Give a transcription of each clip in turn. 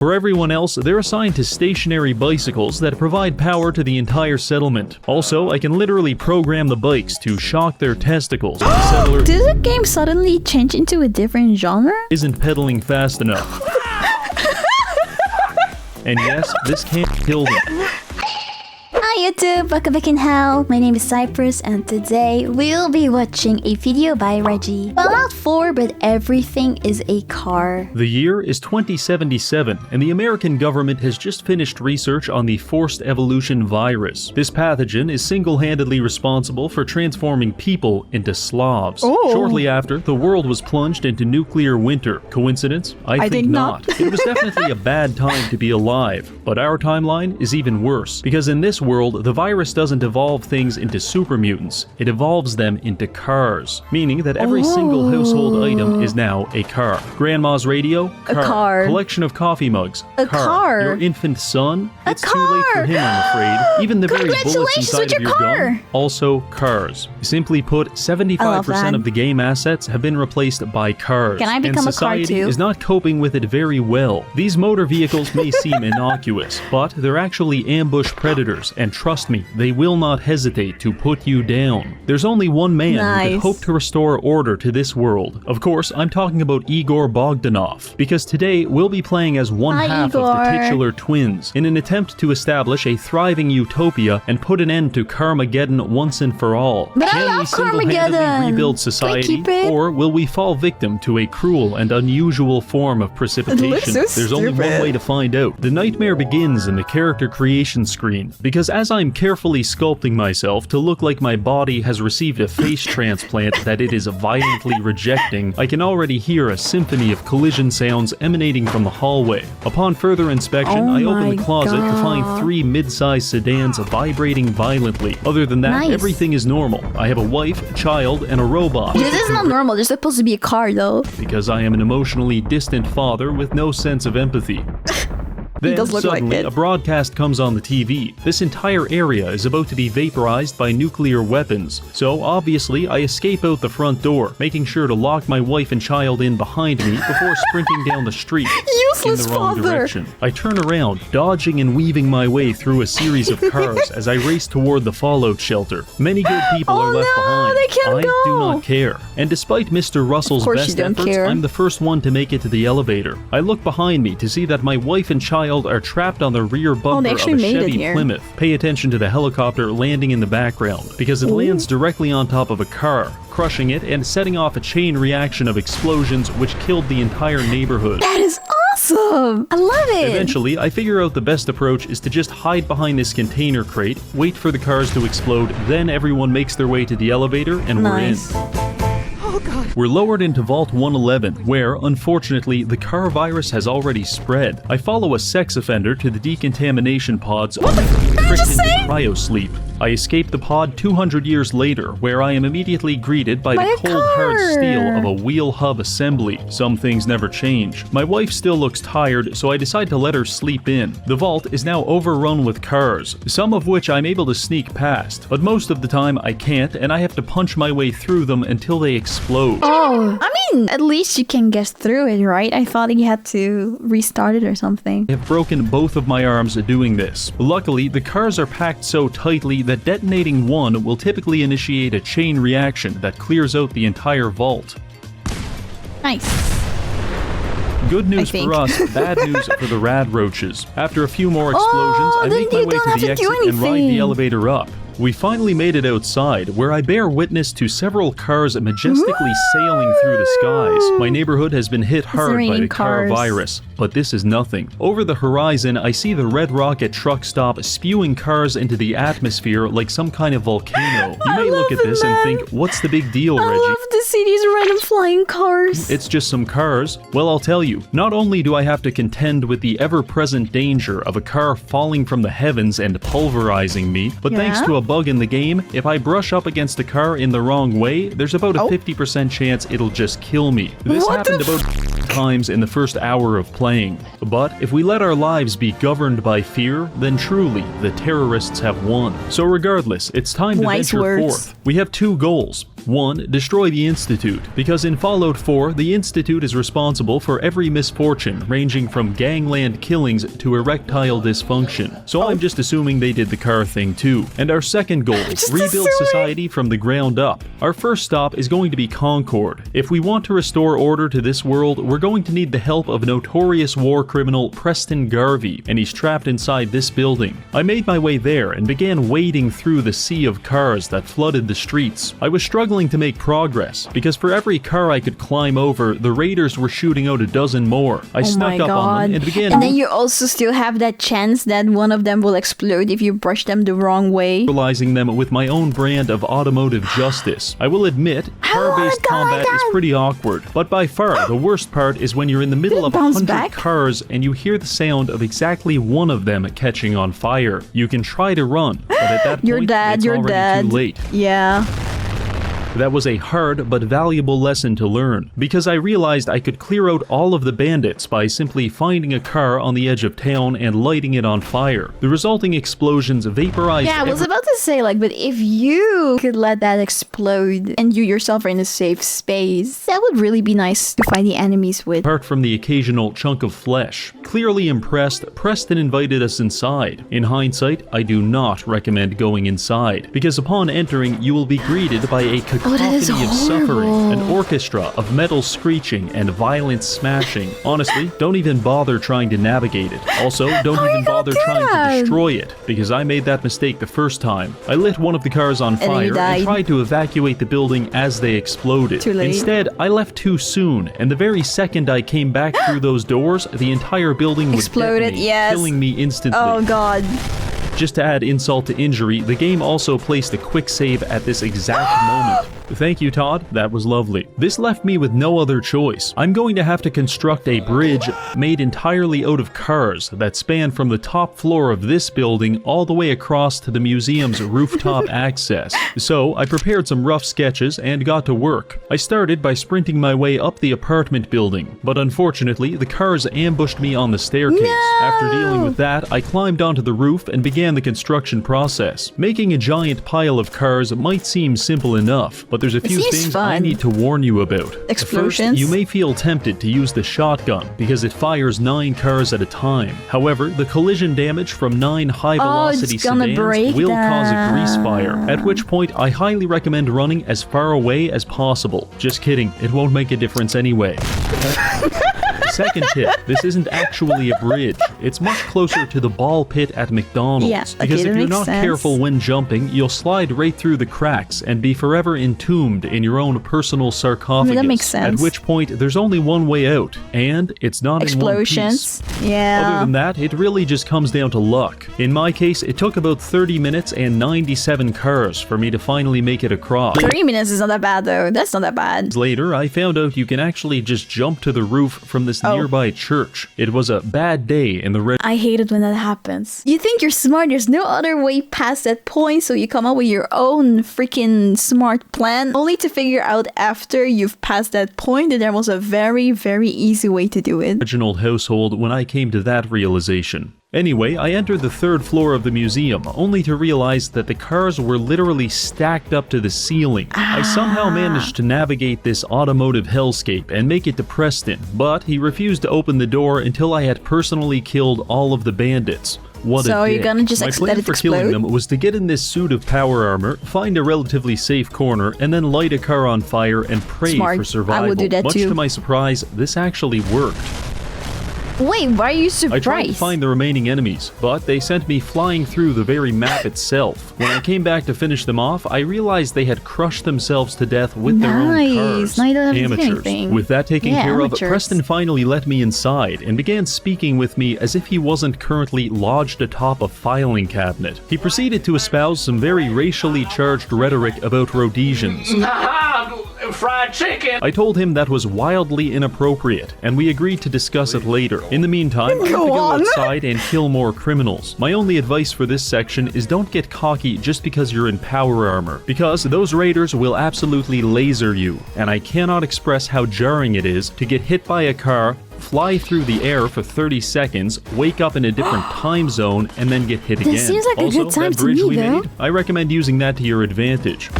For everyone else, they're assigned to stationary bicycles that provide power to the entire settlement. Also, I can literally program the bikes to shock their testicles if the settler Did the game suddenly change into a different genre? isn't pedaling fast enough. And yes, this can't kill them. Hi YouTube, welcome back in hell. My name is Cypress and today we'll be watching a video by Reggie. Fallout 4, but everything is a car. The year is 2077, and the American government has just finished research on the forced evolution virus. This pathogen is single-handedly responsible for transforming people into Slavs. Oh. Shortly after, the world was plunged into nuclear winter. Coincidence? I think think not. not. It was definitely a bad time to be alive, but our timeline is even worse, because in this world, the virus doesn't evolve things into super mutants, it evolves them into cars, meaning that every single household item is now a car. Grandma's radio? car. Collection of coffee mugs? A car. Your infant son? It's car. too late for him, I'm afraid. Even the very bullets Congratulations inside with of your your car. gun? Also cars. Simply put, 75% that. of the game assets have been replaced by cars. Can I become and a car society too? is not coping with it very well. These motor vehicles may seem innocuous, but they're actually ambush predators, and trust me, they will not hesitate to put you down. There's only one man who Nice. could hope to restore order to this world. Of course, I'm talking about Igor Bogdanov, because today we'll be playing as one Hi, half of the Igor. titular twins in an attempt to establish a thriving utopia and put an end to Carmageddon once and for all. But I Can we love single-handedly Carmageddon. rebuild Can I society, keep it? or will we fall victim to a cruel and unusual form of precipitation? so There's only one stupid. way to find out. The nightmare begins in the character creation screen, because as I'm carefully sculpting myself to look like my body has received a face transplant that it is violently rejecting, I can already hear a symphony of collision sounds emanating from the hallway. Upon further inspection, Oh I open my the closet to find God. 3 mid-sized sedans vibrating violently. Other than that, Nice. everything is normal. I have a wife, a child, and a robot. This is not normal, there's supposed to be a car though. Because I am an emotionally distant father with no sense of empathy. Then, does look like suddenly, it. a broadcast comes on the TV. This entire area is about to be vaporized by nuclear weapons. So, obviously, I escape out the front door, making sure to lock my wife and child in behind me before sprinting down the street Useless in the wrong father. direction. I turn around, dodging and weaving my way through a series of cars as I race toward the fallout shelter. Many good people Oh are left no, behind. they can't I go. do not care. And despite Mr. Russell's course you best don't efforts, care. I'm the first one to make it to the elevator. I look behind me to see that my wife and child are trapped on the rear bumper of actually a made it Chevy here. Plymouth. Pay attention to the helicopter landing in the background, because it lands directly on top of a car, crushing it and setting off a chain reaction of explosions which killed the entire neighborhood. That is awesome! I love it! Eventually, I figure out the best approach is to just hide behind this container crate, wait for the cars to explode, then everyone makes their way to the elevator and Nice. we're in. We're lowered into Vault 111, where, unfortunately, the car virus has already spread. I follow a sex offender to the decontamination pods only to be tricked just into say? cryosleep. I escape the pod 200 years later, where I am immediately greeted by By the a cold hard car. steel of a wheel hub assembly. Some things never change. My wife still looks tired, so I decide to let her sleep in. The vault is now overrun with cars, some of which I'm able to sneak past, but most of the time I can't, and I have to punch my way through them until they explode. Oh, I mean, at least you can get through it, right? I thought you had to restart it or something. I have broken both of my arms doing this. Luckily, the cars are packed so tightly that detonating one will typically initiate a chain reaction that clears out the entire vault. Nice. Good news think. for us, bad news for the rad roaches. After a few more explosions, I then make my you way don't to have the to do exit and ride the anything. elevator up. We finally made it outside, where I bear witness to several cars majestically sailing through the skies. My neighborhood has been hit hard by raining the car cars. virus, but this is nothing. Over the horizon, I see the Red Rocket truck stop spewing cars into the atmosphere like some kind of volcano. You may look love at it, this and man. think, what's the big deal, I Reggie? love to see these random flying cars. It's just some cars. Well, I'll tell you, not only do I have to contend with the ever-present danger of a car falling from the heavens and pulverizing me, but thanks Yeah? to a bug in the game, if I brush up against a car in the wrong way, there's about a Oh. 50% chance it'll just kill me. This What happened the about times in the first hour of playing. But if we let our lives be governed by fear, then truly, the terrorists have won. So regardless, it's time to venture forth. We have two goals. 1. Destroy the Institute, because in Fallout 4, the Institute is responsible for every misfortune, ranging from gangland killings to erectile dysfunction. So I'm just assuming they did the car thing too. And our second goal, rebuild society from the ground up. Our first stop is going to be Concord. If we want to restore order to this world, we're going to need the help of notorious war criminal Preston Garvey, and he's trapped inside this building. I made my way there and began wading through the sea of cars that flooded the streets. I was struggling to make progress, because for every car I could climb over, the raiders were shooting out a dozen more. I snuck up on them and began... And then you also still have that chance that one of them will explode if you brush them the wrong way. ...neutralizing them with my own brand of automotive justice. I will admit, car-based combat is pretty awkward, but by far the worst part is when you're in the middle of 100 cars and you hear the sound of exactly one of them catching on fire. You can try to run, but at that point, it's already too late. Yeah. That was a hard but valuable lesson to learn, because I realized I could clear out all of the bandits by simply finding a car on the edge of town and lighting it on fire. The resulting explosions vaporized... Yeah, I was about to say, like, but if you could let that explode and you yourself are in a safe space, that would really be nice to fight the enemies with. Apart from the occasional chunk of flesh. Clearly impressed, Preston invited us inside. In hindsight, I do not recommend going inside, because upon entering, you will be greeted by a cacophony of suffering, an orchestra of metal screeching and violent smashing. Honestly, don't even bother trying to navigate it. Also, don't even bother trying to destroy it, because I made that mistake the first time. I lit one of the cars on fire and tried to evacuate the building as they exploded. Too late. Instead, I left too soon, and the very second I came back through those doors, the entire building was exploded, killing me instantly. Oh god. Just to add insult to injury, the game also placed a quick save at this exact moment. Thank you, Todd. That was lovely. This left me with no other choice. I'm going to have to construct a bridge made entirely out of cars that span from the top floor of this building all the way across to the museum's rooftop access. So I prepared some rough sketches and got to work. I started by sprinting my way up the apartment building, but unfortunately the cars ambushed me on the staircase. No! After dealing with that, I climbed onto the roof and began the construction process. Making a giant pile of cars might seem simple enough, but there's a few things I need to warn you about. Explosions? First, you may feel tempted to use the shotgun because it fires 9 cars at a time. However, the collision damage from 9 high-velocity sedans will cause a grease fire, at which point I highly recommend running as far away as possible. Just kidding, it won't make a difference anyway. Second tip, this isn't actually a bridge. It's much closer to the ball pit at McDonald's. Because if you're not careful when jumping, you'll slide right through the cracks and be forever entombed in your own personal sarcophagus. That makes sense. At which point, there's only one way out, and it's not in one piece. Yeah. Other than that, it really just comes down to luck. In my case, it took about 30 minutes and 97 cars for me to finally make it across. 30 minutes is not that bad though. That's not that bad. Later, I found out you can actually just jump to the roof from this nearby church. It was a bad day in the red. I hate it when that happens. You think you're smart, there's no other way past that point, so you come up with your own freaking smart plan, only to figure out after you've passed that point that there was a very, very easy way to do it. Original household when I came to that realization. Anyway, I entered the 3rd floor of the museum, only to realize that the cars were literally stacked up to the ceiling. I somehow managed to navigate this automotive hellscape and make it to Preston, but he refused to open the door until I had personally killed all of the bandits. What so a dick. You're gonna just My plan for killing them was to get in this suit of power armor, find a relatively safe corner, and then light a car on fire and pray for survival. I would do that Much too. to my surprise, this actually worked. Wait, why are you surprised? I tried to find the remaining enemies, but they sent me flying through the very map itself. When I came back to finish them off, I realized they had crushed themselves to death with their own cars. Amateurs. With that taken care of, Preston finally let me inside and began speaking with me as if he wasn't currently lodged atop a filing cabinet. He proceeded to espouse some very racially charged rhodesians. some fried chicken. I told him that was wildly inappropriate, and we agreed to discuss it later. In the meantime, I have to go outside and kill more criminals. My only advice for this section is don't get cocky just because you're in power armor, because those raiders will absolutely laser you, and I cannot express how jarring it is to get hit by a car, fly through the air for 30 seconds, wake up in a different time zone, and then get hit again. This seems like Also, a good time that to bridge me, we though. made, I recommend using that to your advantage.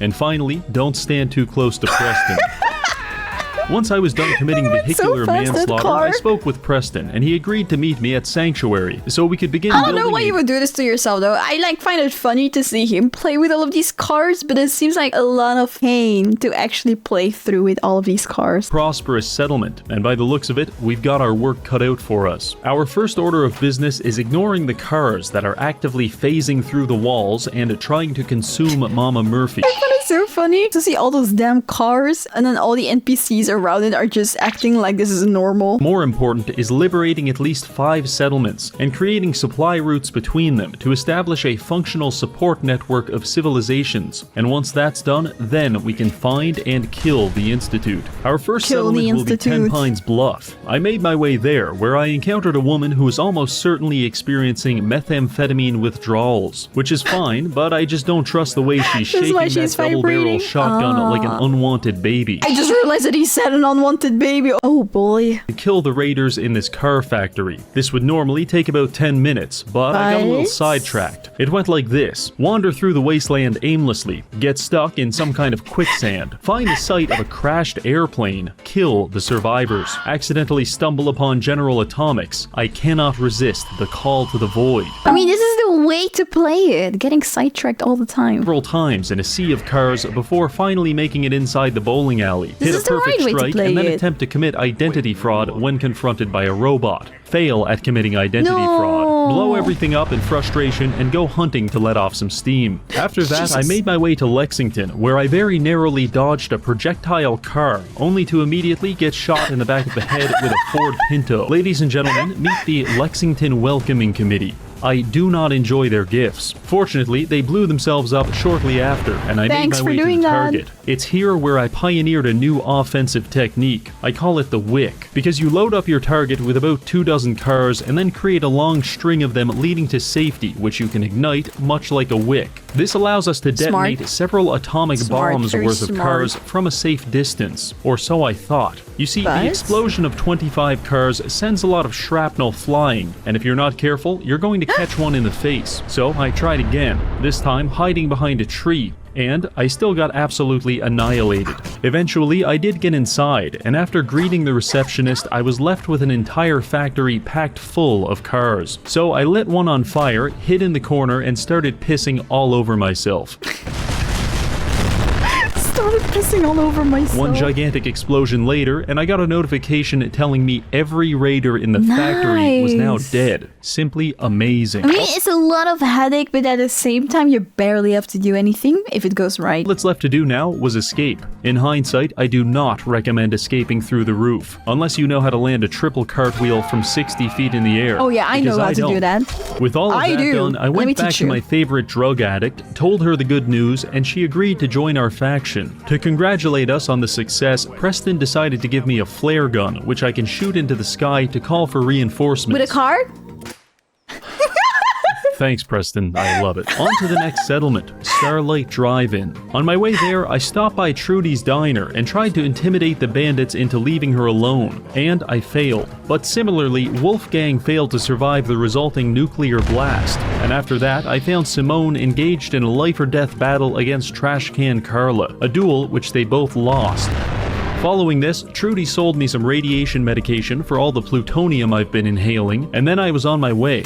And finally, don't stand too close to Preston. Once I was done committing vehicular fast, that manslaughter, car. I spoke with Preston, and he agreed to meet me at Sanctuary, so we could begin I don't building know why you would do this to yourself though. I find it funny to see him play with all of these cars, but it seems like a lot of pain to actually play through with all of these cars. prosperous settlement, and by the looks of it, we've got our work cut out for us. Our first order of business is ignoring the cars that are actively phasing through the walls and trying to consume Mama Murphy. But it's so funny to see all those damn cars and then all the NPCs around it are just acting like this is normal. More important is liberating at least 5 settlements and creating supply routes between them to establish a functional support network of civilizations. And once that's done, then we can find and kill the Institute. Our first Kill the settlement will be 10 Institute. Pines Bluff. I made my way there, where I encountered a woman who was almost certainly experiencing methamphetamine withdrawals, which is fine, but I just don't trust the way she's shaking why that she's double-barrel vibrating? shotgun like an unwanted baby. I just realized that he said an unwanted baby. Oh boy. To kill the raiders in this car factory. This would normally take about 10 minutes, but I got a little Right. sidetracked. It went like this. Wander through the wasteland aimlessly, get stuck in some kind of quicksand, find the site of a crashed airplane, kill the survivors, accidentally stumble upon General Atomics. I cannot resist the call to the void. I mean, this is the way to play it. Getting sidetracked all the time. Several times in a sea of cars before finally making it inside the bowling alley. This Hit is a the right perfect way to strike play and then it. attempt to commit identity fraud when confronted by a robot. Fail at committing identity No. fraud. Blow everything up in frustration and go hunting to let off some steam. After that, I made my way to Lexington, where I very narrowly dodged a projectile car, only to immediately get shot in the back of the head with a Ford Pinto. Ladies and gentlemen, meet the Lexington Welcoming Committee. I do not enjoy their gifts. Fortunately, they blew themselves up shortly after, and I Thanks made for my way to doing the that. target. It's here where I pioneered a new offensive technique. I call it the wick, because you load up your target with about 24 cars and then create a long string of them leading to safety, which you can ignite, much like a wick. This allows us to detonate Smart. several atomic Smart, bombs very worth of smart. cars from a safe distance, or so I thought. You see, But- the explosion of 25 cars sends a lot of shrapnel flying, and if you're not careful, you're going to catch one in the face. So I tried again, this time hiding behind a tree, and I still got absolutely annihilated. Eventually, I did get inside, and after greeting the receptionist, I was left with an entire factory packed full of cars. So I lit one on fire, hid in the corner, and started pissing all over myself. Started pissing all over myself. One gigantic explosion later, and I got a notification telling me every raider in the factory was now Nice. dead. Simply amazing. I mean, it's a lot of headache, but at the same time, you barely have to do anything if it goes right. All that's left to do now was escape. In hindsight, I do not recommend escaping through the roof, unless you know how to land a triple cartwheel from 60 feet in the air. Oh yeah, I know because how to do don't. that. With all of I that do. done, I Let me went back teach to you. my favorite drug addict, told her the good news, and she agreed to join our faction. To congratulate us on the success, Preston decided to give me a flare gun, which I can shoot into the sky to call for reinforcements. With a car? Thanks, Preston. I love it. On to the next settlement, Starlight Drive-In. On my way there, I stopped by Trudy's diner and tried to intimidate the bandits into leaving her alone, and I failed. But similarly, Wolfgang failed to survive the resulting nuclear blast, and after that, I found Simone engaged in a life-or-death battle against Trash Can Carla, a duel which they both lost. Following this, Trudy sold me some radiation medication for all the plutonium I've been inhaling, and then I was on my way.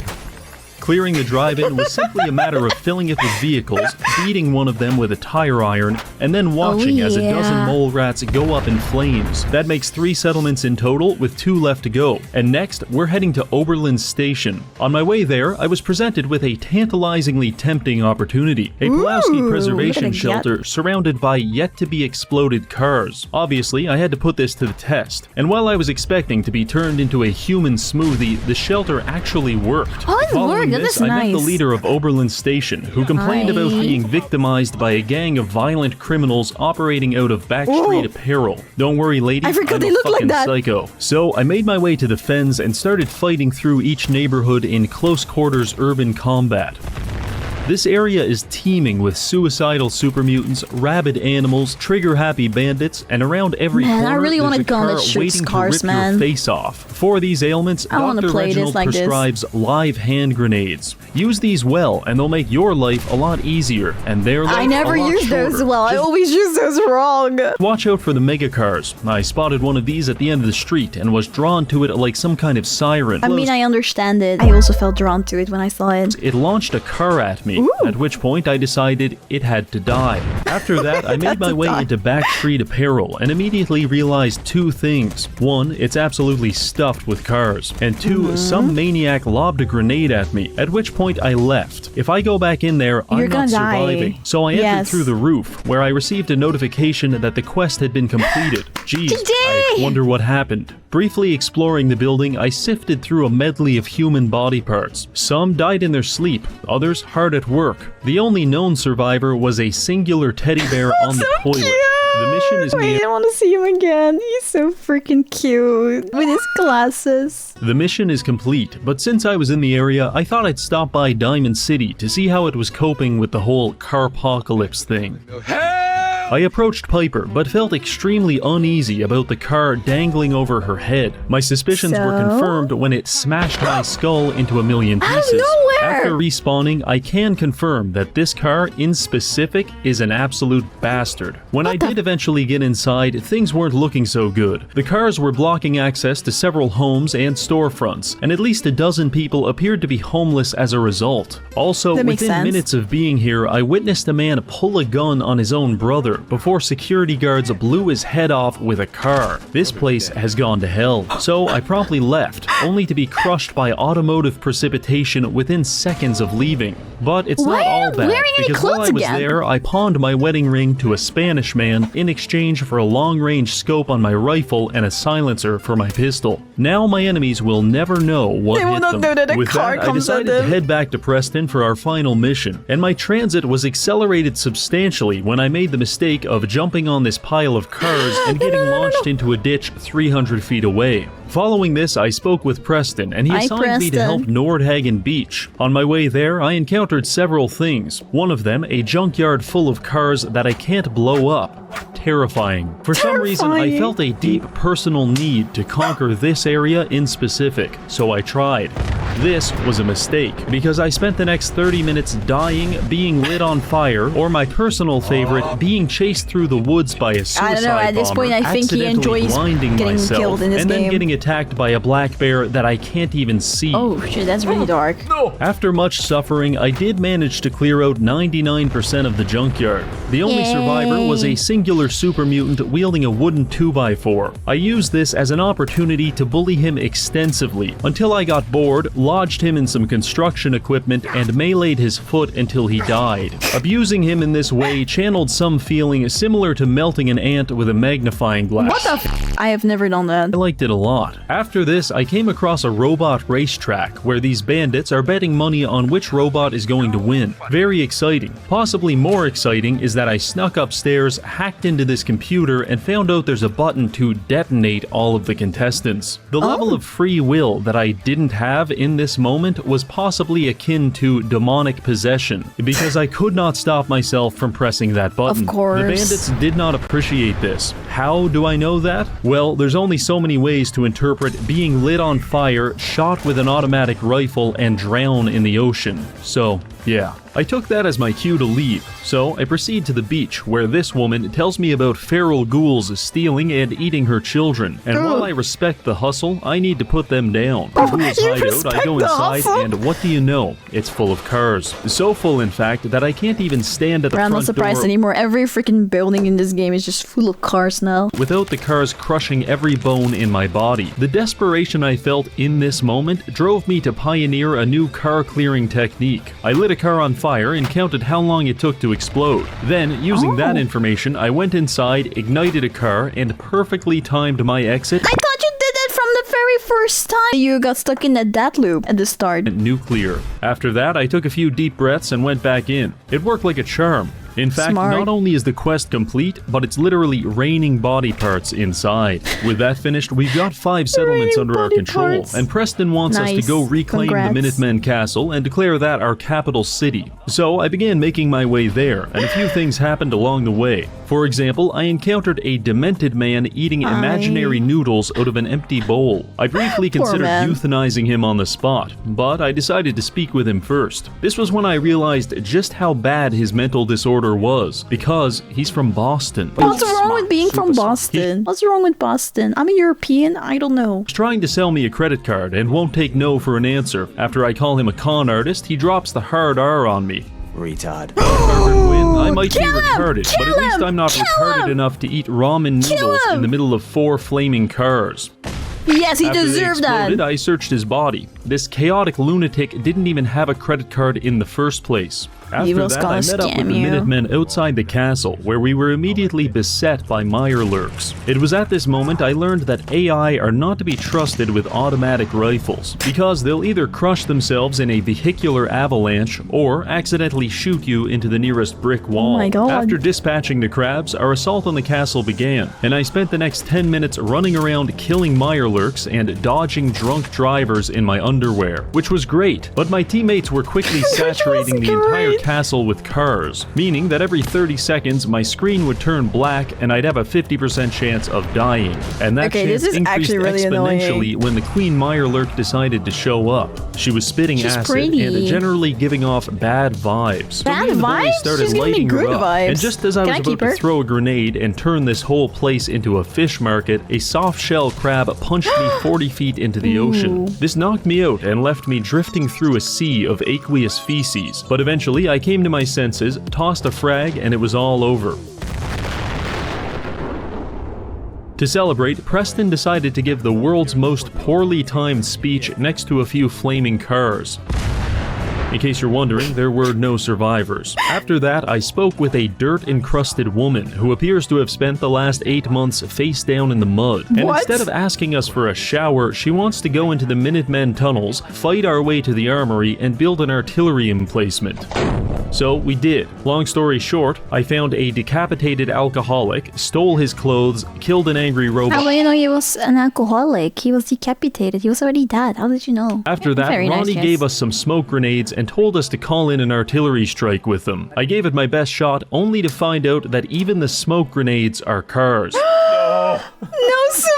Clearing the drive-in was simply a matter of filling it with vehicles, beating one of them with a tire iron, and then watching as a dozen yeah. mole rats go up in flames. That makes 3 settlements in total, with 2 left to go. And next, we're heading to Oberlin Station. On my way there, I was presented with a tantalizingly tempting opportunity. A Pulaski Ooh, preservation look at shelter surrounded by yet-to-be-exploded cars. Obviously, I had to put this to the test. And while I was expecting to be turned into a human smoothie, the shelter actually worked. Oh, it Following Doing goodness, this, I met the nice. leader of Oberlin Station, who complained about being victimized by a gang of violent criminals operating out of backstreet apparel. Don't worry, lady, I forgot I'm they a look like fucking that. psycho. So I made my way to the fens and started fighting through each neighborhood in close quarters urban combat. This area is teeming with suicidal super mutants, rabid animals, trigger-happy bandits, and around every corner I really want there's a a gun car that shoots waiting cars, to rip man. your face off. For these ailments, I wanna Dr. play this Reginald like this. prescribes live hand grenades. Use these well, and they'll make your life a lot easier, and their life I never a lot use those shorter. well. I Just always use those wrong. watch out for the mega cars. I spotted one of these at the end of the street and was drawn to it like some kind of siren. I mean, I understand it. I also felt drawn to it when I saw it. It launched a car at me, Ooh. at which point I decided it had to die. After that, I made my way into backstreet apparel and immediately realized two things. One, it's absolutely stuffed with cars. And two, some maniac lobbed a grenade at me, at which point I left. If I go back in there, You're I'm gonna not die. surviving. So I entered Yes. through the roof, where I received a notification that the quest had been completed. Jeez, I Today! wonder what happened. Briefly exploring the building, I sifted through a medley of human body parts. Some died in their sleep, others hard at work. The only known survivor was a singular teddy bear on the toilet. The mission is Wait, I want to see him again. He's so freaking cute with his glasses. The mission is complete, but since I was in the area, I thought I'd stop by Diamond City to see how it was coping with the whole carpocalypse thing. I approached Piper, but felt extremely uneasy about the car dangling over her head. My suspicions were So? confirmed when it smashed my skull into a million Out of pieces. nowhere! After respawning, I can confirm that this car, in specific, is an absolute bastard. When I did eventually get inside, things weren't looking so good. The cars were blocking access to several homes and storefronts, and at least a dozen people appeared to be homeless as a result. Also, That makes within sense. minutes of being here, I witnessed a man pull a gun on his own brother before security guards blew his head off with a car. This place has gone to hell. So I promptly left, only to be crushed by automotive precipitation within seconds of leaving. But it's Why not are all you bad, wearing any because while I clothes was again? there, I pawned my wedding ring to a Spanish man in exchange for a long-range scope on my rifle and a silencer for my pistol. Now my enemies will never know what They will hit not them. know that a With car that, I comes at decided to them. head back to Preston for our final mission, and my transit was accelerated substantially when I made the mistake of jumping on this pile of cars and getting launched into a ditch 300 feet away. Following this, I spoke with Preston, and he Hi, assigned me to help Preston. Nordhagen Beach. On my way there, I encountered several things. One of them, a junkyard full of cars that I can't blow up. Terrifying. For some reason, I Terrifying. felt a deep personal need to conquer this area in specific, so I tried. This was a mistake, because I spent the next 30 minutes dying, being lit on fire, or my personal favorite, being chased through the woods by a suicide I don't know, at this bomber, point I think he accidentally enjoys blinding getting myself, killed in this and then game. getting attacked by a black bear that I can't even see. Oh shit, that's really dark. After much suffering, I did manage to clear out 99% of the junkyard. The only Yay. survivor was a singular super mutant wielding a wooden 2x4. I used this as an opportunity to bully him extensively, until I got bored, lodged him in some construction equipment, and meleeed his foot until he died. Abusing him in this way channeled some feeling similar to melting an ant with a magnifying glass. What the I have never done that. I liked it a lot. After this, I came across a robot racetrack where these bandits are betting money on which robot is going to win. Very exciting. Possibly more exciting is that I snuck upstairs, hacked into this computer, and found out there's a button to detonate all of the contestants. The level of free will that I didn't have in this moment was possibly akin to demonic possession, because I could not stop myself from pressing that button. Of course. The bandits did not appreciate this. How do I know that? Well, there's only so many ways to interpret being lit on fire, shot with an automatic rifle, and drown in the ocean. So, yeah. I took that as my cue to leave, so I proceed to the beach, where this woman tells me about feral ghouls stealing and eating her children. And while I respect the hustle, I need to put them down. The ghouls You hide out, I respect go the inside, hustle? and what do you know? It's full of cars. So full, in fact, that I can't even stand at the I'm not front surprised door anymore. Every freaking building in this game is just full of cars now. without the cars crushing every bone in my body. The desperation I felt in this moment drove me to pioneer a new car clearing technique. I lit a car on fire and counted how long it took to explode. Then, using that information, I went inside, ignited a car, and perfectly timed my exit I thought you did that from the very very first time you got stuck in that death loop at the start. Nuclear. After that, I took a few deep breaths and went back in. It worked like a charm. In fact, not only is the quest complete, but it's literally raining body parts inside. With that finished, we've got 5 settlements under our control, and Preston wants us to go reclaim the Minutemen castle and declare that our capital city. So I began making my way there, and a few things happened along the way. For example, I encountered a demented man eating imaginary noodles out of an empty bowl. I briefly considered euthanizing him on the spot, but I decided to speak with him first. This was when I realized just how bad his mental disorder was, because he's from Boston. What's wrong with being from Boston? What's wrong with Boston? I'm a European, I don't know. He's trying to sell me a credit card and won't take no for an answer. After I call him a con artist, he drops the hard R on me. Retard. I might be retarded, but at least I'm not retarded enough to eat ramen noodles in the middle of 4 flaming cars. Yes, he deserved that. I searched his body. This chaotic lunatic didn't even have a credit card in the first place. After that, I met up with the Minutemen outside the castle, where we were immediately beset by mirelurks. It was at this moment I learned that AI are not to be trusted with automatic rifles, because they'll either crush themselves in a vehicular avalanche, or accidentally shoot you into the nearest brick wall. Oh my God. After dispatching the crabs, our assault on the castle began, and I spent the next 10 minutes running around killing mirelurks and dodging drunk drivers in my underwear, which was great, but my teammates were quickly saturating the entire castle with cars, meaning that every 30 seconds my screen would turn black and I'd have a 50% chance of dying. And that chance increased exponentially when the Queen Mirelurk decided to show up. She was spitting acid and generally giving off bad vibes. Bad vibes? Started lighting her up. And just as I was about to throw a grenade and turn this whole place into a fish market, a soft-shell crab punched me 40 feet into the ocean. This knocked me out and left me drifting through a sea of aqueous feces, but eventually I came to my senses, tossed a frag, and it was all over. To celebrate, Preston decided to give the world's most poorly timed speech next to a few flaming cars. In case you're wondering, there were no survivors. After that, I spoke with a dirt-encrusted woman who appears to have spent the last 8 months face down in the mud. And instead of asking us for a shower, she wants to go into the Minutemen tunnels, fight our way to the armory, and build an artillery emplacement. So we did. Long story short, I found a decapitated alcoholic, stole his clothes, killed an angry robot. How do you know he was an alcoholic? He was decapitated. He was already dead. How did you know? After that, Ronnie gave us some smoke grenades and told us to call in an artillery strike with them. I gave it my best shot, only to find out that even the smoke grenades are cars. No smoke!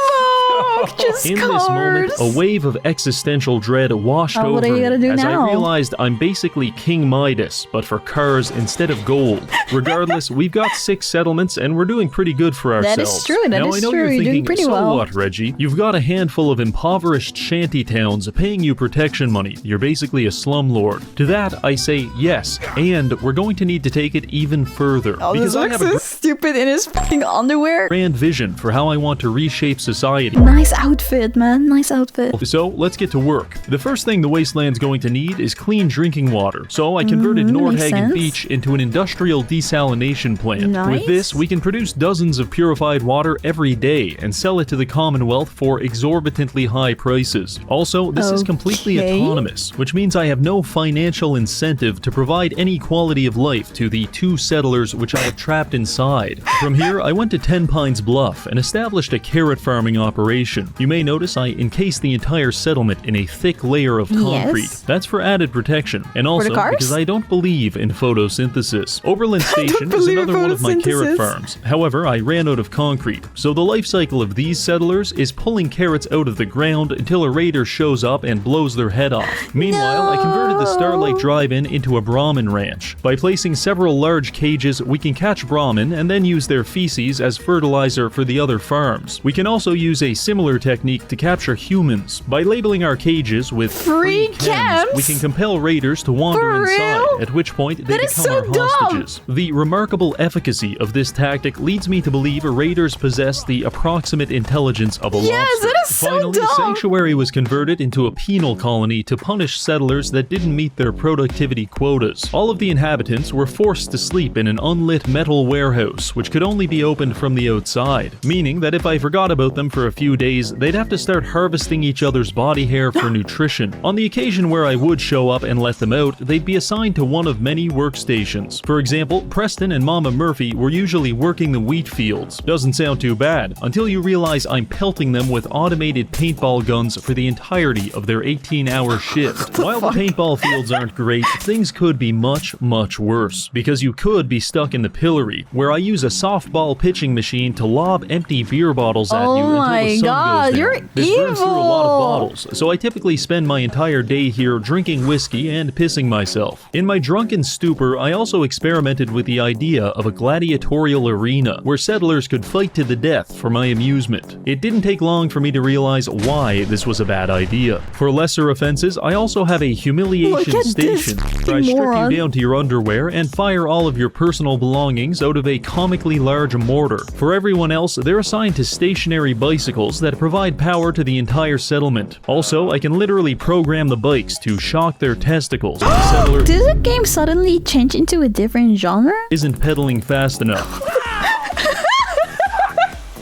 Just In cars! this moment, a wave of existential dread washed over what are you gonna me do as now? I realized I'm basically King Midas, but for cars instead of gold. Regardless, we've got 6 settlements and we're doing pretty good for ourselves. That is true, that now, is I know true. You're You're thinking, doing pretty so well. what, Reggie? You've got a handful of impoverished shanty towns paying you protection money. You're basically a slumlord. To that, I say yes, and we're going to need to take it even further. Oh, because this I looks have so a stupid in his fucking underwear. grand vision for how I want to reshape society. Nice outfit, man. Nice outfit. So let's get to work. The first thing the wasteland's going to need is clean drinking water. So I converted Nordhagen Beach into an industrial desalination plant. Nice. With this, we can produce dozens of purified water every day and sell it to the Commonwealth for exorbitantly high prices. Also, this is completely autonomous, which means I have no financial incentive to provide any quality of life to the 2 settlers which I have trapped inside. From here, I went to 10 Pines Bluff and established a carrot farming operation. You may notice I encased the entire settlement in a thick layer of concrete. Yes. That's for added protection, and also because I don't believe in photosynthesis. Oberlin Station is another one of my carrot farms. However, I ran out of concrete, so the life cycle of these settlers is pulling carrots out of the ground until a raider shows up and blows their head off. Meanwhile, I converted the Starlight Drive-In into a Brahmin ranch. By placing several large cages, we can catch Brahmin and then use their feces as fertilizer for the other farms. We can also use a similar technique to capture humans. By labeling our cages with free chems, we can compel raiders to wander inside, at which point they become our hostages. The remarkable efficacy of this tactic leads me to believe raiders possess the approximate intelligence of a lobster. that is so Finally, dumb. Sanctuary was converted into a penal colony to punish settlers that didn't meet their productivity quotas. All of the inhabitants were forced to sleep in an unlit metal warehouse, which could only be opened from the outside, meaning that if I forgot about them for a few days days, they'd have to start harvesting each other's body hair for nutrition. On the occasion where I would show up and let them out, they'd be assigned to one of many workstations. For example, Preston and Mama Murphy were usually working the wheat fields. Doesn't sound too bad, until you realize I'm pelting them with automated paintball guns for the entirety of their 18-hour shift. While the paintball fields aren't great, things could be much, much worse. Because you could be stuck in the pillory, where I use a softball pitching machine to lob empty beer bottles at you until the sun goes down. You're this evil. burns through a lot of bottles, so I typically spend my entire day here drinking whiskey and pissing myself. In my drunken stupor, I also experimented with the idea of a gladiatorial arena where settlers could fight to the death for my amusement. It didn't take long for me to realize why this was a bad idea. For lesser offenses, I also have a humiliation station where I strip you down to your underwear and fire all of your personal belongings out of a comically large mortar. For everyone else, they're assigned to stationary bicycles that provide power to the entire settlement. Also, I can literally program the bikes to shock their testicles. The settler Did the game suddenly change into a different genre? isn't pedaling fast enough.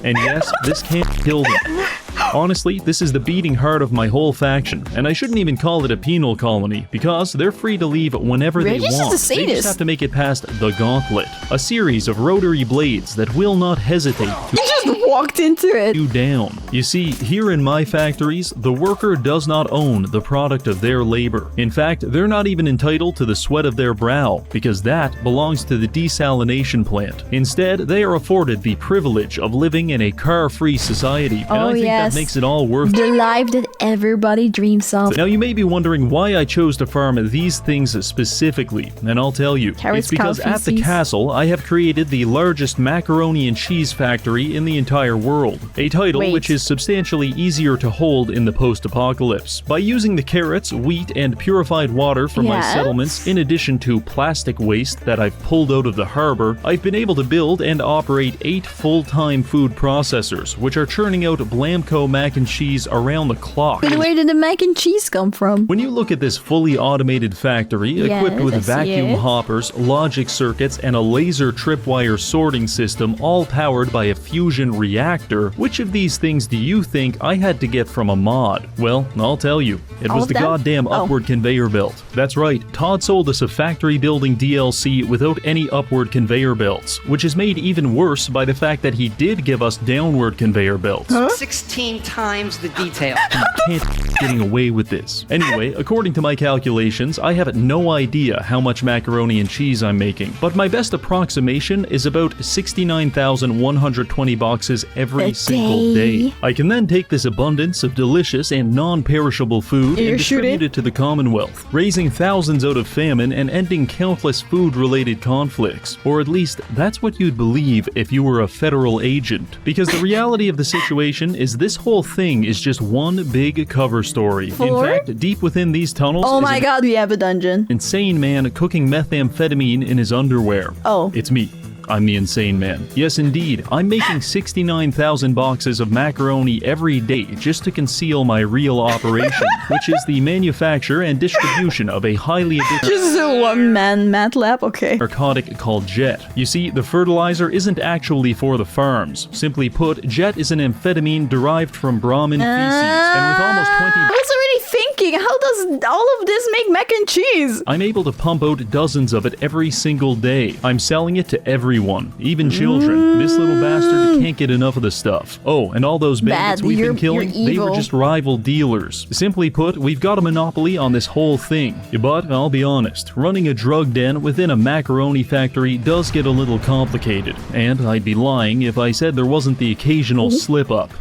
And yes, this can't kill them. Honestly, this is the beating heart of my whole faction, and I shouldn't even call it a penal colony, because they're free to leave whenever they want. They just have to make it past the gauntlet, a series of rotary blades that will not hesitate to Just walked into it. you down. You see, here in my factories, the worker does not own the product of their labor. In fact, they're not even entitled to the sweat of their brow, because that belongs to the desalination plant. Instead, they are afforded the privilege of living in a car-free society, and I think that makes it all worth it. The life that everybody dreams of. Now you may be wondering why I chose to farm these things specifically, and I'll tell you. Carrots, It's because at the castle, I have created the largest macaroni and cheese factory in the entire world, a title which is substantially easier to hold in the post-apocalypse. By using the carrots, wheat, and purified water from my settlements, in addition to plastic waste that I've pulled out of the harbor, I've been able to build and operate 8 full-time food processors, which are churning out Blamco mac and cheese around the clock. But where did the mac and cheese come from? When you look at this fully automated factory equipped with vacuum hoppers, logic circuits, and a laser tripwire sorting system all powered by a fusion reactor, which of these things do you think I had to get from a mod? Well, I'll tell you. It was the goddamn upward conveyor belt. That's right, Todd sold us a factory building DLC without any upward conveyor belts, which is made even worse by the fact that he did give us downward conveyor belts. 16 times the detail. You can't getting away with this. Anyway, according to my calculations, I have no idea how much macaroni and cheese I'm making, but my best approximation is about 69,120 boxes every single day. I can then take this abundance of delicious and non-perishable food and distribute it to the Commonwealth, raising thousands out of famine and ending countless food-related conflicts. Or at least, that's what you'd believe if you were a federal agent. Because the reality of the situation is this whole thing is just one big cover story. In fact, deep within these tunnels oh my god, we have a dungeon. Insane man cooking methamphetamine in his underwear. Oh. It's me. I'm the insane man. Yes, indeed. I'm making 69,000 boxes of macaroni every day just to conceal my real operation, which is the manufacture and distribution of a highly addictive Just a one-man MATLAB, okay. narcotic called Jet. You see, the fertilizer isn't actually for the farms. Simply put, Jet is an amphetamine derived from Brahmin feces, and with almost 20... I was already thinking, how does all of this make mac and cheese? I'm able to pump out dozens of it every single day. I'm selling it to everyone, even children. This little bastard can't get enough of the stuff. Oh, and all those bandits we've been killing, they were just rival dealers. Simply put, we've got a monopoly on this whole thing. But I'll be honest, running a drug den within a macaroni factory does get a little complicated, and I'd be lying if I said there wasn't the occasional slip-up.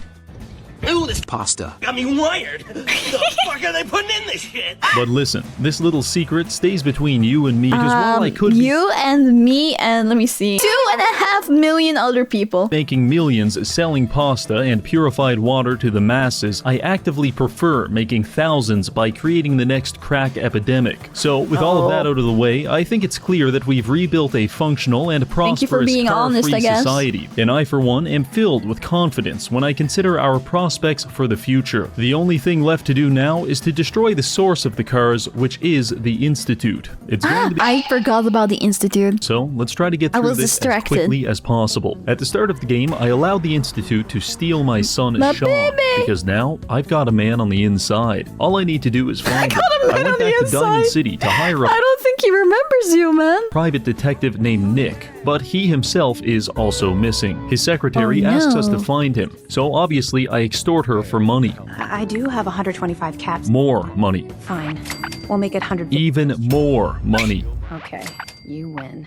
Ooh, this pasta got me wired. The fuck are they putting in this shit? But listen, this little secret stays between you and me, because while I could be you and me and, let me see, 2.5 million other people making millions selling pasta and purified water to the masses, I actively prefer making thousands by creating the next crack epidemic. So, with all of that out of the way, I think it's clear that we've rebuilt a functional and prosperous car-free society. And I, for one, am filled with confidence when I consider our prospects prospects for the future. The only thing left to do now is to destroy the source of the cars, which is the Institute. It's going to be... I forgot about the Institute. So, let's try to get through was this distracted. as quickly as possible. At the start of the game, I allowed the Institute to steal my son My Sean, baby! because now I've got a man on the inside. All I need to do is find him. got a man I went on the back to Diamond inside. City to hire a I don't think he remembers you, man. private detective named Nick, but he himself is also missing. His secretary Oh, asks us to no. find him, so obviously I extort her for money. I do have 125 caps. More money. Fine. We'll make it 100. Even more money. Okay, you win.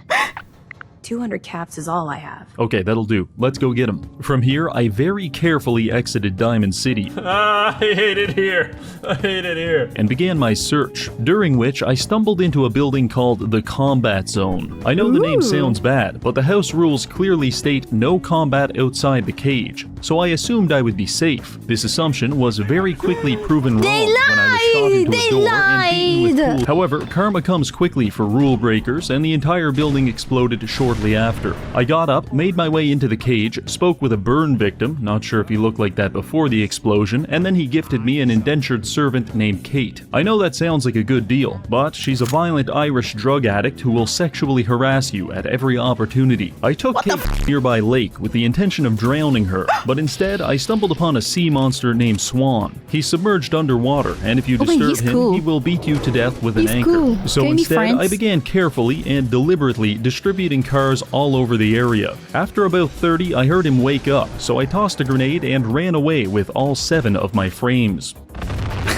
200 caps is all I have. Okay, that'll do. Let's go get him. From here, I very carefully exited Diamond City. I hate it here. I hate it here. And began my search, during which I stumbled into a building called the Combat Zone. I know the name sounds bad, but the house rules clearly state no combat outside the cage, so I assumed I would be safe. This assumption was very quickly proven wrong when I was shot into They a door and beaten with lied! cool. However, karma comes quickly for rule breakers, and the entire building exploded shortly after. I got up, made my way into the cage, spoke with a burn victim, not sure if he looked like that before the explosion, and then he gifted me an indentured servant named Kate. I know that sounds like a good deal, but she's a violent Irish drug addict who will sexually harass you at every opportunity. I took Kate to a nearby lake with the intention of drowning her, but instead I stumbled upon a sea monster named Swan. He's submerged underwater, and if you wait, disturb he's him, cool. he will beat you to death with an He's anchor. cool. So Can we be instead, friends? I began carefully and deliberately distributing cars all over the area. After about 30, I heard him wake up, so I tossed a grenade and ran away with all 7 of my frames.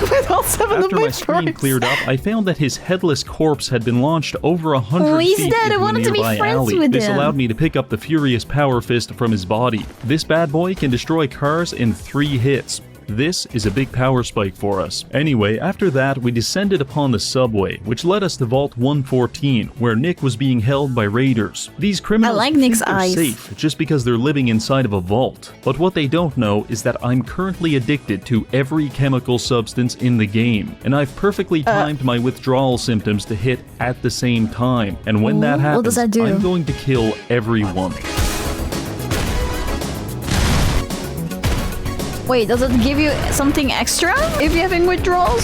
With all 7 After of my my screen frames. cleared up, I found that his headless corpse had been launched over 100 Oh, he's feet dead. I into a wanted to be nearby friends alley. with This him. allowed me to pick up the furious power fist from his body. This bad boy can destroy cars in 3 hits. This is a big power spike for us. Anyway, after that, we descended upon the subway, which led us to Vault 114, where Nick was being held by raiders. These criminals like think Nick's they're eyes. safe just because they're living inside of a vault. But what they don't know is that I'm currently addicted to every chemical substance in the game, and I've perfectly timed my withdrawal symptoms to hit at the same time. And when that Ooh, happens, what does that do? I'm going to kill everyone. Wait, does it give you something extra if you're having withdrawals?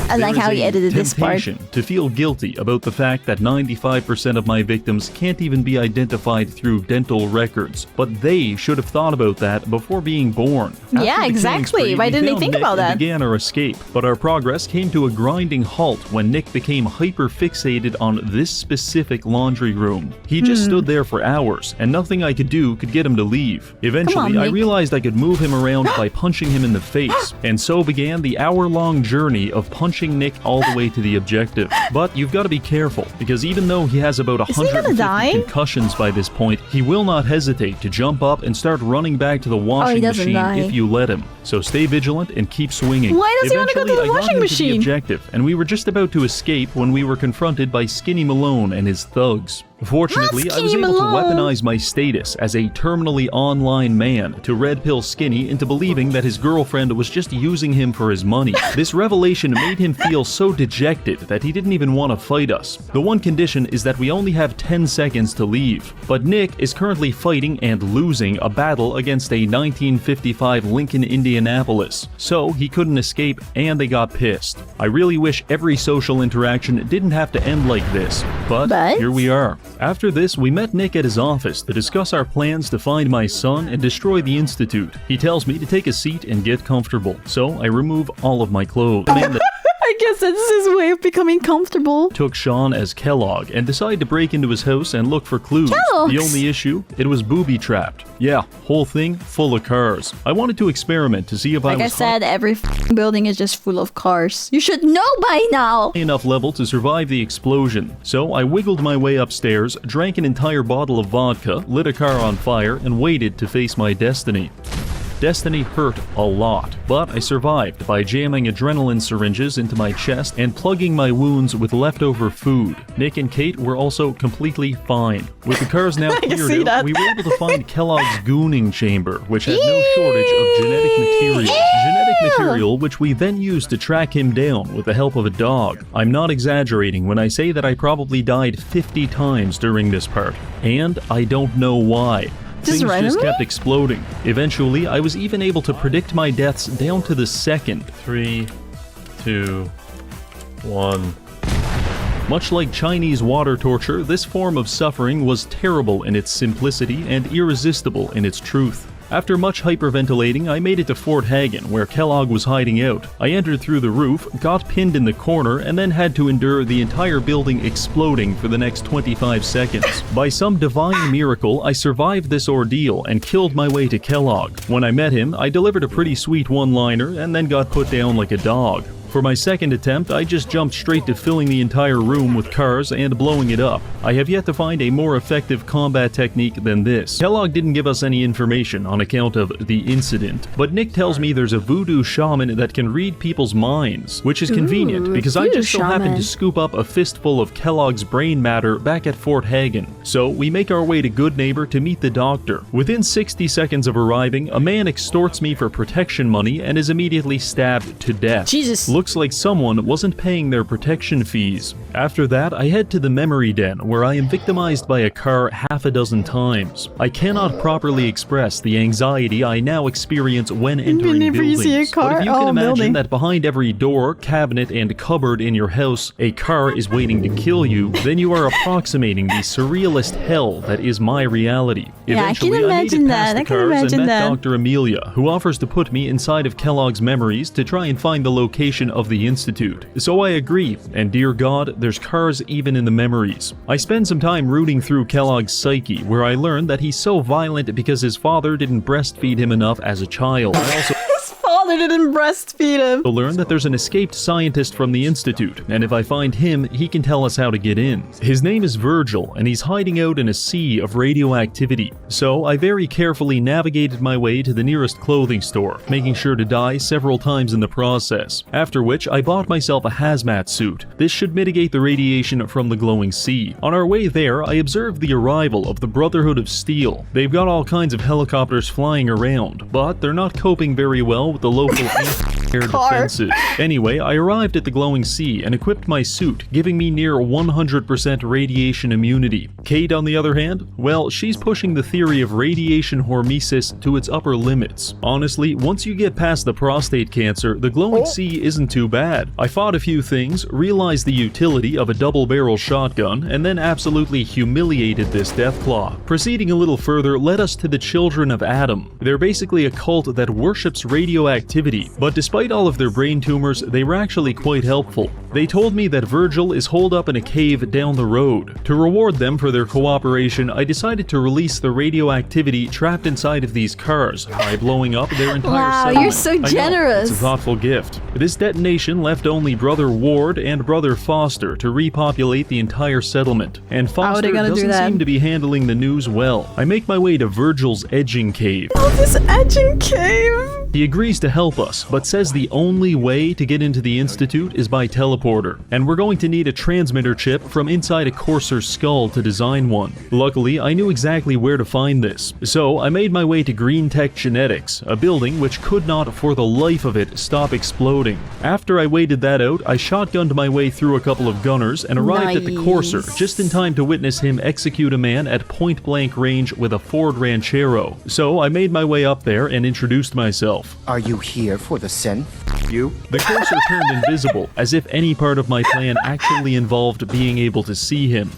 I like There how is he a edited this part. temptation to feel guilty about the fact that 95% of my victims can't even be identified through dental records, but they should have thought about that before being born. After Yeah, the killing exactly. spree, Why we didn't they found think Nick about and that? began our escape, but our progress came to a grinding halt when Nick became hyper-fixated on this specific laundry room. He just Hmm. stood there for hours, and nothing I could do could get him to leave. Eventually, I Nick. realized I could move him around by punching him in the face, and so began the hour-long journey of punching Nick all the way to the objective. But you've got to be careful, because even though he has about he gonna 150 die? concussions by this point, he will not hesitate to jump up and start running back to the washing doesn't machine die. if you let him. So stay vigilant and keep swinging. Why does he wanna go to the Eventually, I got washing him to machine? the objective, and we were just about to escape when we were confronted by Skinny Malone and his thugs. Fortunately, I was Skinny able to Malone. weaponize my status as a terminally online man to red pill Skinny into believing that his girlfriend was just using him for his money. This revelation made him feel so dejected that he didn't even want to fight us. The one condition is that we only have 10 seconds to leave. But Nick is currently fighting and losing a battle against a 1955 Lincoln Indianapolis, so he couldn't escape and they got pissed. I really wish every social interaction didn't have to end like this, but here we are. After this, we met Nick at his office to discuss our plans to find my son and destroy the Institute. He tells me to take a seat and get comfortable, so I remove all of my clothes. Man that I guess that's his way of becoming comfortable. took Sean as Kellogg and decided to break into his house and look for clues. Kellogg's. The only issue, it was booby-trapped. Yeah, whole thing full of cars. I wanted to experiment to see if Like I I was said, every building is just full of cars. You should know by now. high enough level to survive the explosion. So I wiggled my way upstairs, drank an entire bottle of vodka, lit a car on fire, and waited to face my destiny. Destiny hurt a lot, but I survived by jamming adrenaline syringes into my chest and plugging my wounds with leftover food. Nick and Kate were also completely fine. With the cars now cleared out, we were able to find Kellogg's gooning chamber, which had no shortage of genetic material. Genetic material which we then used to track him down with the help of a dog. I'm not exaggerating when I say that I probably died 50 times during this part. And I don't know why. Things just kept exploding. Eventually, I was even able to predict my deaths down to the second. 3, 2, 1. Much like Chinese water torture, this form of suffering was terrible in its simplicity and irresistible in its truth. After much hyperventilating, I made it to Fort Hagen, where Kellogg was hiding out. I entered through the roof, got pinned in the corner, and then had to endure the entire building exploding for the next 25 seconds. By some divine miracle, I survived this ordeal and killed my way to Kellogg. When I met him, I delivered a pretty sweet one-liner and then got put down like a dog. For my second attempt, I just jumped straight to filling the entire room with cars and blowing it up. I have yet to find a more effective combat technique than this. Kellogg didn't give us any information on account of the incident, but Nick tells me there's a voodoo shaman that can read people's minds, which is convenient because I just so happened to scoop up a fistful of Kellogg's brain matter back at Fort Hagen. So we make our way to Good Neighbor to meet the doctor. Within 60 seconds of arriving, a man extorts me for protection money and is immediately stabbed to death. Jesus. Looks like someone wasn't paying their protection fees. After that, I head to the memory den, where I am victimized by a car half a dozen times. I cannot properly express the anxiety I now experience when entering buildings. But if you can imagine that behind every door, cabinet, and cupboard in your house, a car is waiting to kill you, then you are approximating the surrealist hell that is my reality. Eventually, I made it past the cars and met Dr. Amelia, who offers to put me inside of Kellogg's memories to try and find the location of the Institute. So I agree, and dear God, there's cars even in the memories. I spend some time rooting through Kellogg's psyche, where I learn that he's so violent because his father didn't breastfeed him enough as a child. I also Father didn't breastfeed him. learn that there's an escaped scientist from the Institute, and if I find him, he can tell us how to get in. His name is Virgil, and he's hiding out in a sea of radioactivity. So I very carefully navigated my way to the nearest clothing store, making sure to die several times in the process. After which, I bought myself a hazmat suit. This should mitigate the radiation from the glowing sea. On our way there, I observed the arrival of the Brotherhood of Steel. They've got all kinds of helicopters flying around, but they're not coping very well with the local air defenses. Anyway, I arrived at the glowing sea and equipped my suit, giving me near 100% radiation immunity. Kate, on the other hand, well, she's pushing the theory of radiation hormesis to its upper limits. Honestly, once you get past the prostate cancer, the glowing sea isn't too bad. I fought a few things, realized the utility of a double-barrel shotgun, and then absolutely humiliated this Deathclaw. Proceeding a little further led us to the Children of Adam. They're basically a cult that worships radioactivity, but despite all of their brain tumors, they were actually quite helpful. They told me that Virgil is holed up in a cave down the road. To reward them for their cooperation, I decided to release the radioactivity trapped inside of these cars by blowing up their entire settlement. Wow, you're so generous. It's a thoughtful gift. This detonation left only Brother Ward and Brother Foster to repopulate the entire settlement. And Foster doesn't seem to be handling the news well. I make my way to Virgil's edging cave. Oh, this edging cave! He agrees to help us, but says the only way to get into the Institute is by teleporter, and we're going to need a transmitter chip from inside a Courser's skull to design one. Luckily, I knew exactly where to find this, so I made my way to Green Tech Genetics, a building which could not for the life of it stop exploding. After I waited that out, I shotgunned my way through a couple of gunners and arrived at the Courser just in time to witness him execute a man at point-blank range with a Ford Ranchero. So I made my way up there and introduced myself. Are you here for the synth? You? The Courser turned invisible, as if any part of my plan actually involved being able to see him.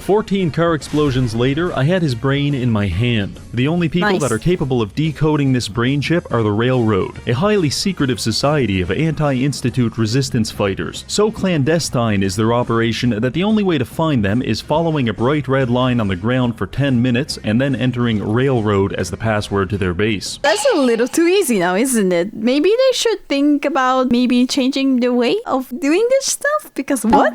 14 car explosions later, I had his brain in my hand. The only people that are capable of decoding this brain chip are the Railroad, a highly secretive society of anti-institute resistance fighters. So clandestine is their operation that the only way to find them is following a bright red line on the ground for 10 minutes and then entering Railroad as the password to their base. That's a little too easy now, isn't it? Maybe they should think about maybe changing the way of doing this stuff, because what?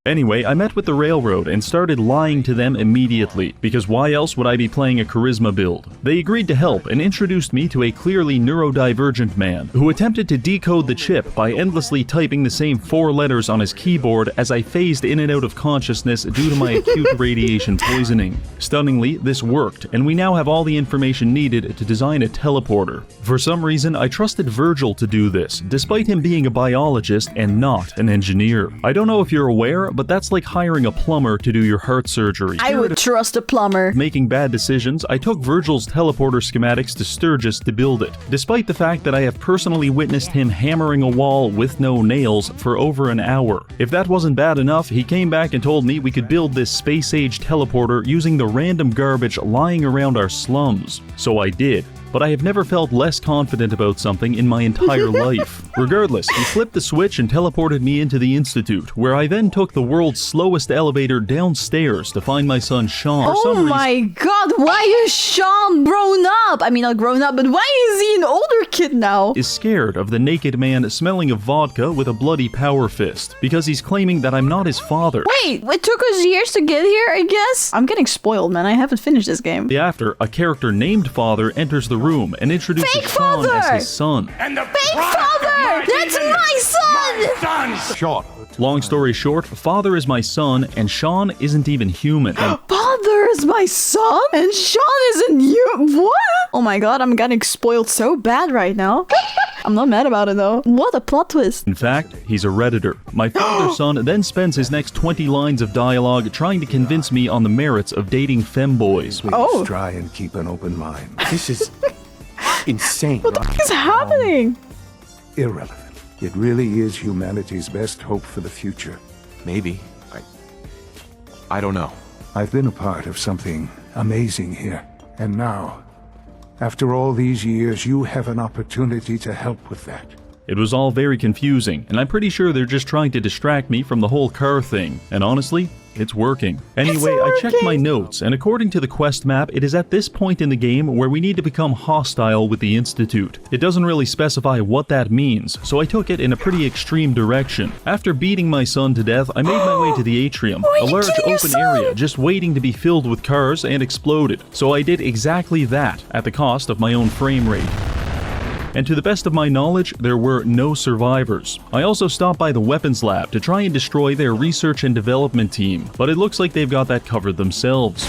Anyway, I met with the railroad and started lying to them immediately, because why else would I be playing a charisma build? They agreed to help and introduced me to a clearly neurodivergent man who attempted to decode the chip by endlessly typing the same 4 letters on his keyboard as I phased in and out of consciousness due to my acute radiation poisoning. Stunningly, this worked, and we now have all the information needed to design a teleporter. For some reason, I trusted Virgil to do this, despite him being a biologist and not an engineer. I don't know if you're aware, but that's like hiring a plumber to do your heart surgery. I would trust a plumber. Making bad decisions, I took Virgil's teleporter schematics to Sturgis to build it, despite the fact that I have personally witnessed him hammering a wall with no nails for over an hour. If that wasn't bad enough, he came back and told me we could build this space-age teleporter using the random garbage lying around our slums. So I did. But I have never felt less confident about something in my entire life. Regardless, he flipped the switch and teleported me into the Institute, where I then took the world's slowest elevator downstairs to find my son Sean. Oh my god, why is Sean grown up? I mean, not grown up, but why is he an older kid now? Is scared of the naked man smelling of vodka with a bloody power fist, because he's claiming that I'm not his father. Wait, it took us years to get here, I guess? I'm getting spoiled, man. I haven't finished this game. After, a character named Father enters the room and introduces Fake Sean father! as his son. And the Fake father! That's my son! sons! Short. Long story short, Father is my son, and Sean isn't even human. Father is my son? And Sean isn't you? What? Oh my god, I'm getting spoiled so bad right now. I'm not mad about it though. What a plot twist. In fact, he's a Redditor. My father's son then spends his next 20 lines of dialogue trying to convince me on the merits of dating femboys. Oh. Try and keep an open mind. This is insane. What the fuck is happening? Irrelevant. It really is humanity's best hope for the future. Maybe. I don't know. I've been a part of something amazing here. And now, after all these years, you have an opportunity to help with that. It was all very confusing, and I'm pretty sure they're just trying to distract me from the whole car thing. And honestly, it's working. Anyway, I checked my notes, and according to the quest map, it is at this point in the game where we need to become hostile with the Institute. It doesn't really specify what that means, so I took it in a pretty extreme direction. After beating my son to death, I made my way to the atrium, a large open area just waiting to be filled with cars and exploded. So I did exactly that, at the cost of my own frame rate. And to the best of my knowledge, there were no survivors. I also stopped by the weapons lab to try and destroy their research and development team, but it looks like they've got that covered themselves.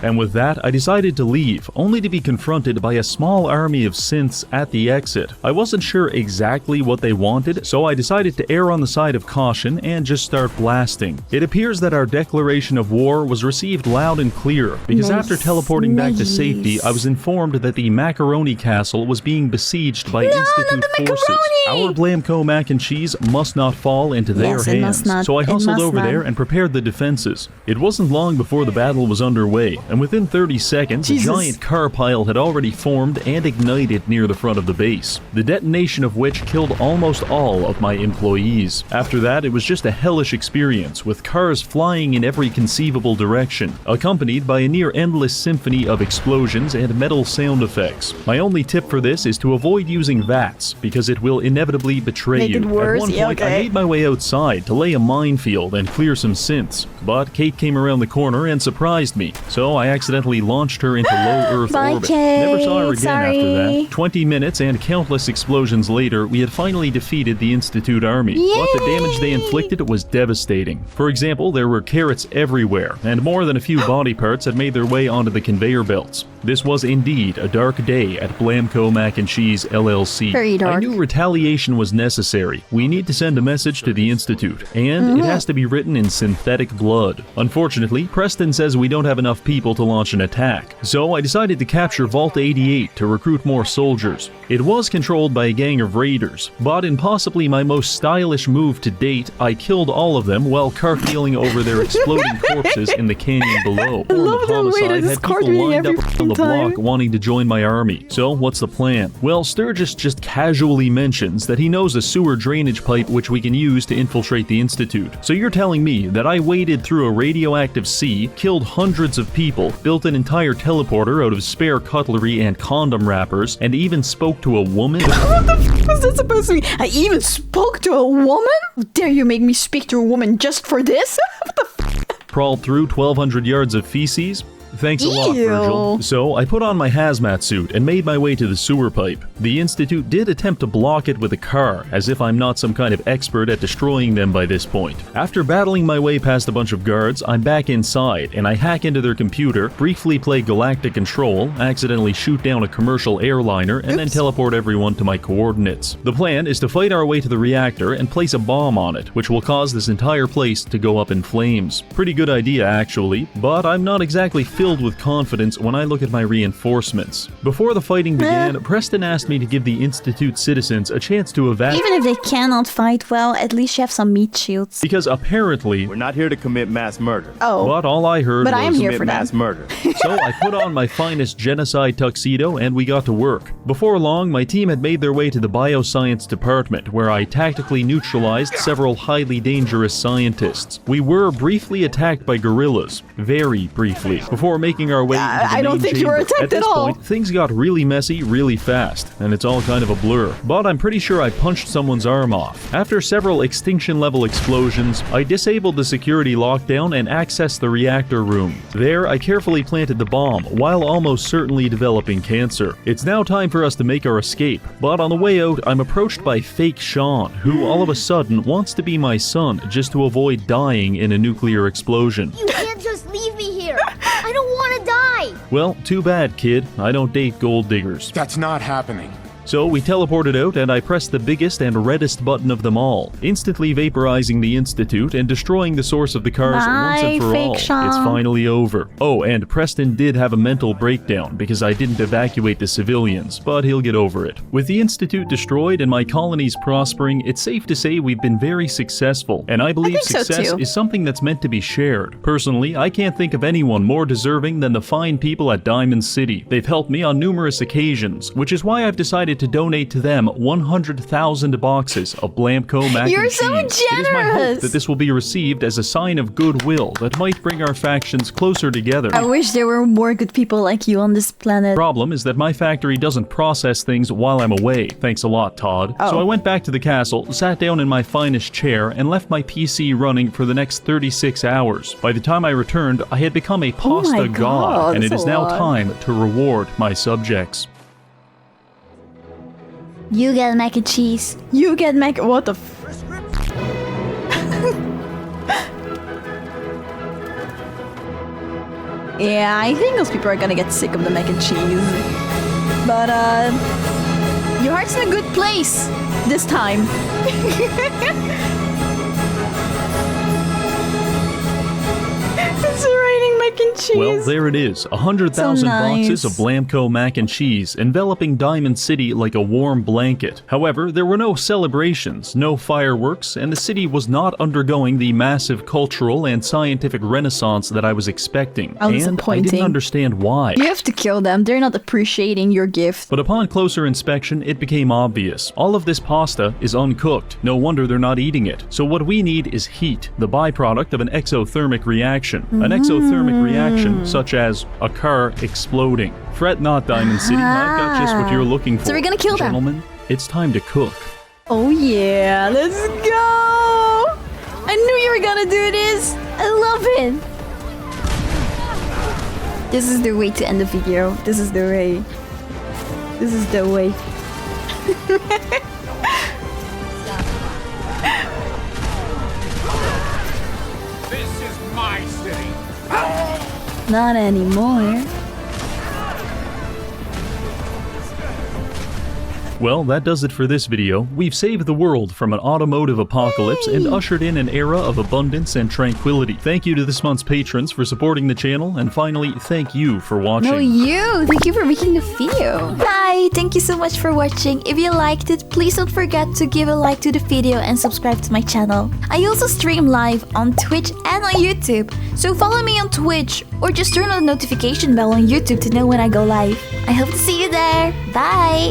And with that, I decided to leave, only to be confronted by a small army of synths at the exit. I wasn't sure exactly what they wanted, so I decided to err on the side of caution and just start blasting. It appears that our declaration of war was received loud and clear, because after teleporting back to safety, I was informed that the Macaroni castle was being besieged by Institute forces. Our Blamco mac and cheese must not fall into their hands, so I hustled over there and prepared the defenses. It wasn't long before the battle was underway, and within 30 seconds, a giant car pile had already formed and ignited near the front of the base, the detonation of which killed almost all of my employees. After that, it was just a hellish experience, with cars flying in every conceivable direction, accompanied by a near-endless symphony of explosions and metal sound effects. My only tip for this is to avoid using VATS, because it will inevitably betray you. At one point, I made my way outside to lay a minefield and clear some synths, but Kate came around the corner and surprised me, so I accidentally launched her into low Earth orbit. Never saw her again after that. 20 minutes and countless explosions later, we had finally defeated the Institute army. But the damage they inflicted was devastating. For example, there were carrots everywhere, and more than a few body parts had made their way onto the conveyor belts. This was indeed a dark day at Blamco Mac and Cheese LLC. Very dark. I knew retaliation was necessary. We need to send a message to the Institute, and it has to be written in synthetic blood. Unfortunately, Preston says we don't have enough people to launch an attack, so I decided to capture Vault 88 to recruit more soldiers. It was controlled by a gang of raiders, but in possibly my most stylish move to date, I killed all of them while cartwheeling over their exploding corpses in the canyon below. I love the way that this card reading every the block wanting to join my army. So what's the plan? Well, Sturgis just casually mentions that he knows a sewer drainage pipe which we can use to infiltrate the Institute. So you're telling me that I waded through a radioactive sea, killed hundreds of people, built an entire teleporter out of spare cutlery and condom wrappers, and even spoke to a woman? What the f was that supposed to be? I even spoke to a woman? How dare you make me speak to a woman just for this? What the f? Crawled through 1,200 yards of feces? Thanks a lot, Virgil. So I put on my hazmat suit and made my way to the sewer pipe. The Institute did attempt to block it with a car, as if I'm not some kind of expert at destroying them by this point. After battling my way past a bunch of guards, I'm back inside, and I hack into their computer, briefly play Galactic Control, accidentally shoot down a commercial airliner, and then teleport everyone to my coordinates. The plan is to fight our way to the reactor and place a bomb on it, which will cause this entire place to go up in flames. Pretty good idea, actually, but I'm not exactly filled with confidence when I look at my reinforcements. Before the fighting began, Preston asked me to give the Institute citizens a chance to evacuate. Even if they cannot fight well, at least you have some meat shields. Because apparently, we're not here to commit mass murder. Oh. But all I heard but was I am here for mass murder. So I put on my finest genocide tuxedo and we got to work. Before long, my team had made their way to the bioscience department, where I tactically neutralized several highly dangerous scientists. We were briefly attacked by gorillas. Very briefly. Before making our way into the I don't think you were attacked at all. Point, things got really messy really fast, and it's all kind of a blur. But I'm pretty sure I punched someone's arm off. After several extinction-level explosions, I disabled the security lockdown and accessed the reactor room. There, I carefully planted the bomb, while almost certainly developing cancer. It's now time for us to make our escape, but on the way out, I'm approached by fake Sean, who all of a sudden wants to be my son just to avoid dying in a nuclear explosion. You can't just leave me here. I don't want to die. Well, too bad, kid. I don't date gold diggers. That's not happening. So we teleported out and I pressed the biggest and reddest button of them all, instantly vaporizing the Institute and destroying the source of the cars once and for all. It's finally over. Oh, and Preston did have a mental breakdown because I didn't evacuate the civilians, but he'll get over it. With the Institute destroyed and my colonies prospering, it's safe to say we've been very successful, and I believe success is something that's meant to be shared. Personally, I can't think of anyone more deserving than the fine people at Diamond City. They've helped me on numerous occasions, which is why I've decided to donate to them 100,000 boxes of Blamco mac and cheese. You're so generous! It is my hope that this will be received as a sign of goodwill that might bring our factions closer together. I wish there were more good people like you on this planet. Problem is that my factory doesn't process things while I'm away. Thanks a lot, Todd. So I went back to the castle, sat down in my finest chair, and left my PC running for the next 36 hours. By the time I returned, I had become a pasta god, and it is now time to reward my subjects. You get mac and cheese. You get mac. What the f. Yeah, I think those people are gonna get sick of the mac and cheese. But, your heart's in a good place this time. It's raining mac and cheese. Well, there it is. 100,000 boxes of Blamco mac and cheese, enveloping Diamond City like a warm blanket. However, there were no celebrations, no fireworks, and the city was not undergoing the massive cultural and scientific renaissance that I was expecting. How and disappointing. I didn't understand why. You have to kill them. They're not appreciating your gift. But upon closer inspection, it became obvious. All of this pasta is uncooked. No wonder they're not eating it. So what we need is heat, the byproduct of an exothermic reaction. An exothermic reaction, such as a car exploding. Fret not, Diamond City. I've got just what you're looking for. So we're gonna kill them. Gentlemen, it's time to cook. Oh yeah, let's go! I knew you were gonna do this! I love it! This is the way to end the video. This is the way. This is the way. This is my city. Not anymore. Well, that does it for this video. We've saved the world from an automotive apocalypse and ushered in an era of abundance and tranquility. Thank you to this month's patrons for supporting the channel, and finally, thank you for watching. No, you! Thank you for making a video. Hi, thank you so much for watching. If you liked it, please don't forget to give a like to the video and subscribe to my channel. I also stream live on Twitch and on YouTube, so follow me on Twitch or just turn on the notification bell on YouTube to know when I go live. I hope to see you there. Bye!